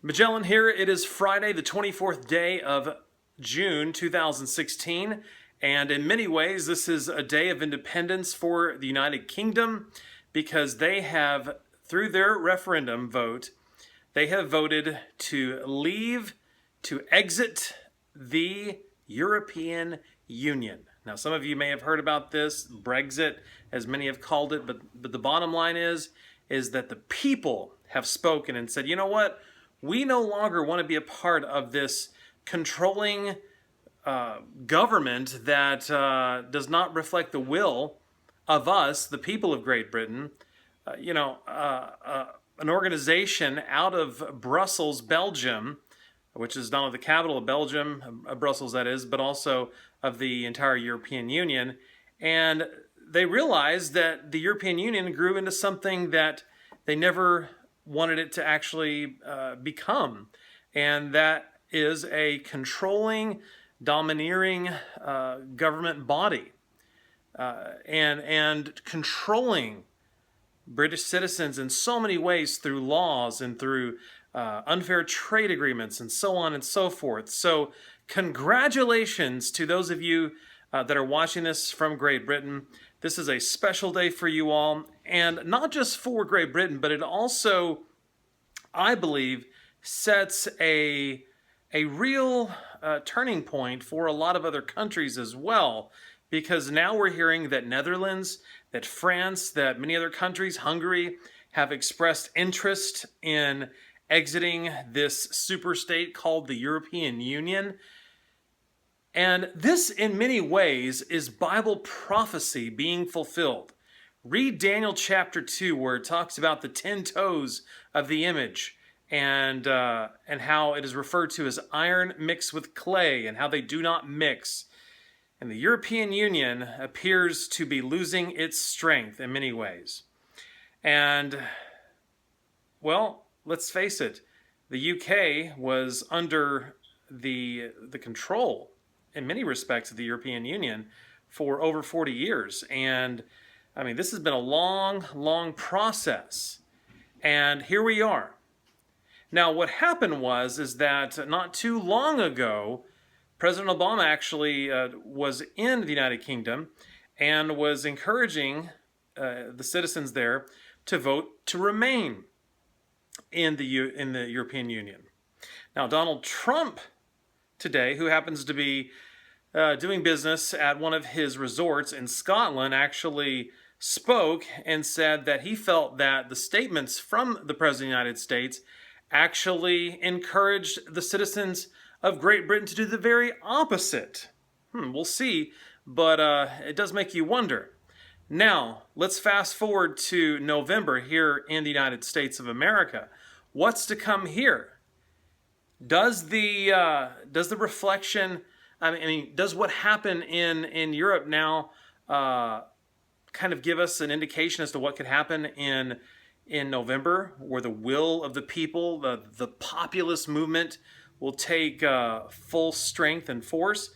Magellan here. It is Friday, the 24th day of June 2016, and in many ways this is a day of independence for the United Kingdom because they have, through their referendum vote, they have voted to leave, to exit the European Union. Now, some of you may have heard about this, Brexit, as many have called it, but the bottom line is that the people have spoken and said, you know what? We no longer want to be a part of this controlling government that does not reflect the will of us, the people of Great Britain. An organization out of Brussels, Belgium, which is not only the capital of Belgium, Brussels that is, but also of the entire European Union. And they realized that the European Union grew into something that they never wanted it to actually become. And that is a controlling, domineering government body and controlling British citizens in so many ways through laws and through unfair trade agreements and so on and so forth. So congratulations to those of you that are watching this from Great Britain. This is a special day for you all, and not just for Great Britain, but it also, I believe, sets a real turning point for a lot of other countries as well, because now we're hearing that Netherlands, that France, that many other countries, Hungary, have expressed interest in exiting this super state called the European Union. And this, in many ways, is Bible prophecy being fulfilled. Read Daniel chapter 2, where it talks about the 10 toes of the image and how it is referred to as iron mixed with clay and how they do not mix. And the European Union appears to be losing its strength in many ways. And, well, let's face it, the UK was under the control, in many respects, of the European Union for over 40 years. And, I mean, this has been a long, long process. And here we are. Now, what happened is that not too long ago, President Obama actually was in the United Kingdom and was encouraging the citizens there to vote to remain in the European Union. Now, Donald Trump today, who happens to be doing business at one of his resorts in Scotland, actually spoke and said that he felt that the statements from the President of the United States actually encouraged the citizens of Great Britain to do the very opposite. We'll see, but it does make you wonder. Now, let's fast forward to November here in the United States of America. What's to come here? Does the reflection, does what happened in Europe now kind of give us an indication as to what could happen in November, where the will of the people, the populist movement, will take full strength and force?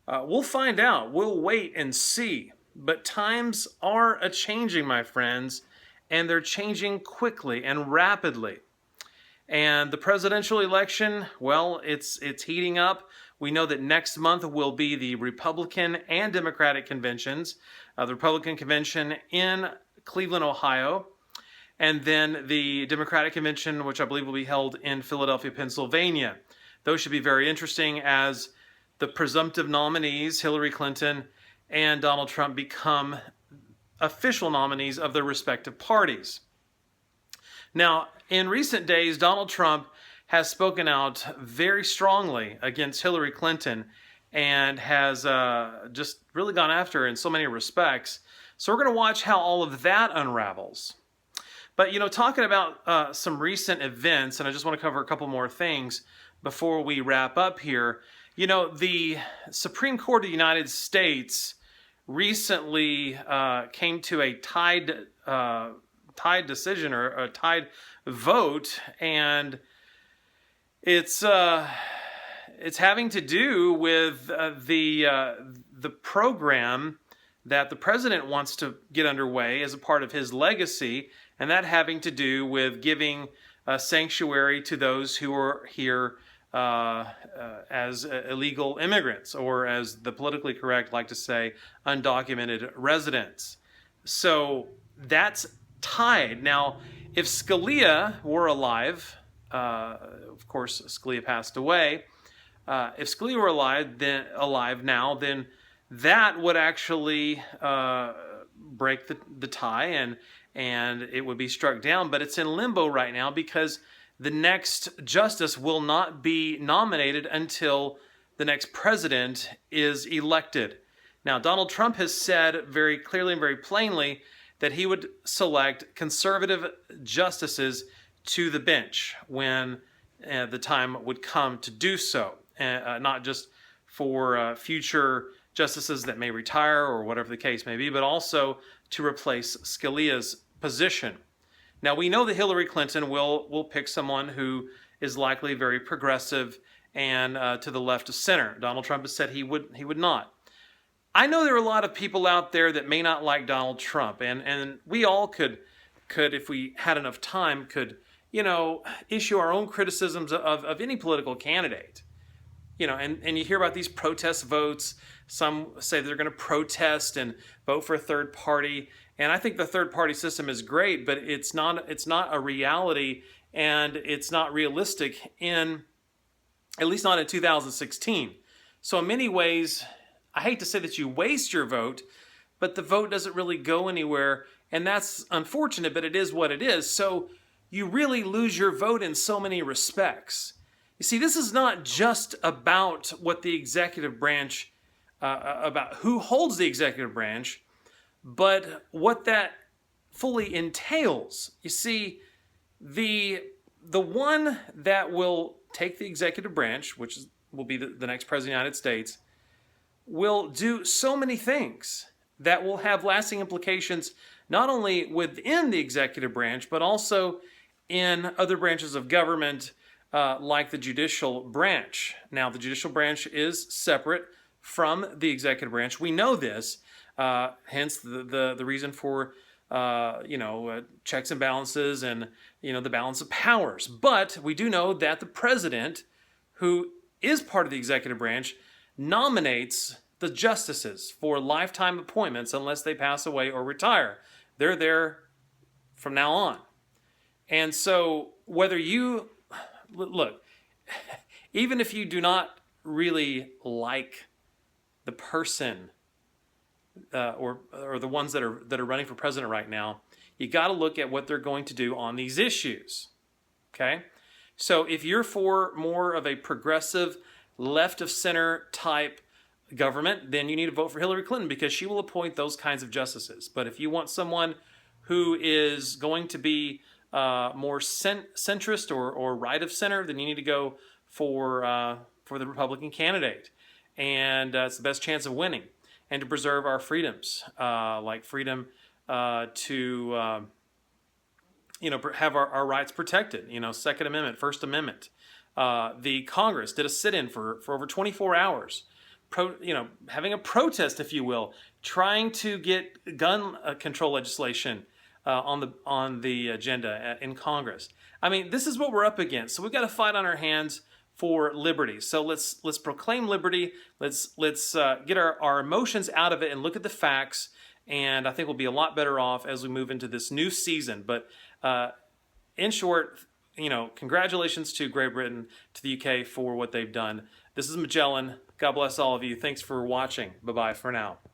We'll find out. We'll wait and see. But times are a-changing, my friends, and they're changing quickly and rapidly. And the presidential election, well, it's heating up. We know that next month will be the Republican and Democratic conventions. The Republican convention in Cleveland, Ohio, and then the Democratic convention, which I believe will be held in Philadelphia, Pennsylvania. Those should be very interesting as the presumptive nominees, Hillary Clinton and Donald Trump, become official nominees of their respective parties. Now, in recent days, Donald Trump has spoken out very strongly against Hillary Clinton and has just really gone after her in so many respects. So we're going to watch how all of that unravels. But, talking about some recent events, and I just want to cover a couple more things before we wrap up here. The Supreme Court of the United States recently came to a tied decision, or a tied vote, and it's having to do with the program that the president wants to get underway as a part of his legacy, and that having to do with giving sanctuary to those who are here as illegal immigrants, or as the politically correct like to say, undocumented residents. So that's tied. Now, if Scalia were alive, of course Scalia passed away. If Scalia were alive now, then that would actually break the tie, and it would be struck down. But it's in limbo right now because the next justice will not be nominated until the next president is elected. Now, Donald Trump has said very clearly and very plainly that he would select conservative justices to the bench when the time would come to do so. Not just for future justices that may retire or whatever the case may be, but also to replace Scalia's position. Now, we know that Hillary Clinton will pick someone who is likely very progressive and to the left of center. Donald Trump has said he would not. I know there are a lot of people out there that may not like Donald Trump, and we all could, if we had enough time, could, issue our own criticisms of any political candidate. And you hear about these protest votes. Some say they're going to protest and vote for a third party. And I think the third party system is great, but it's not a reality, and it's not realistic at least not in 2016. So in many ways, I hate to say that you waste your vote, but the vote doesn't really go anywhere. And that's unfortunate, but it is what it is. So you really lose your vote in so many respects. You see, this is not just about what the executive branch, about who holds the executive branch, but what that fully entails. You see, the one that will take the executive branch, which will be the next president of the United States, will do so many things that will have lasting implications not only within the executive branch, but also in other branches of government, like the judicial branch. Now, the judicial branch is separate from the executive branch. We know this, hence the reason for checks and balances and the balance of powers. But we do know that the president, who is part of the executive branch, nominates the justices for lifetime appointments unless they pass away or retire. They're there from now on. And so whether you look, even if you do not really like the person or the ones that are running for president right now, you got to look at what they're going to do on these issues. Okay? So if you're for more of a progressive, left of center type government, then you need to vote for Hillary Clinton because she will appoint those kinds of justices. But if you want someone who is going to be more centrist or right of center, then you need to go for the Republican candidate. And it's the best chance of winning and to preserve our freedoms, like freedom to have our rights protected. Second Amendment, First Amendment. The Congress did a sit-in for over 24 hours, having a protest, if you will, trying to get gun control legislation on the agenda in Congress. I mean, this is what we're up against. So we've got to fight on our hands for liberty. So let's proclaim liberty. Let's get our emotions out of it and look at the facts. And I think we'll be a lot better off as we move into this new season. But in short, congratulations to Great Britain, to the UK for what they've done. This is Magellan. God bless all of you. Thanks for watching. Bye-bye for now.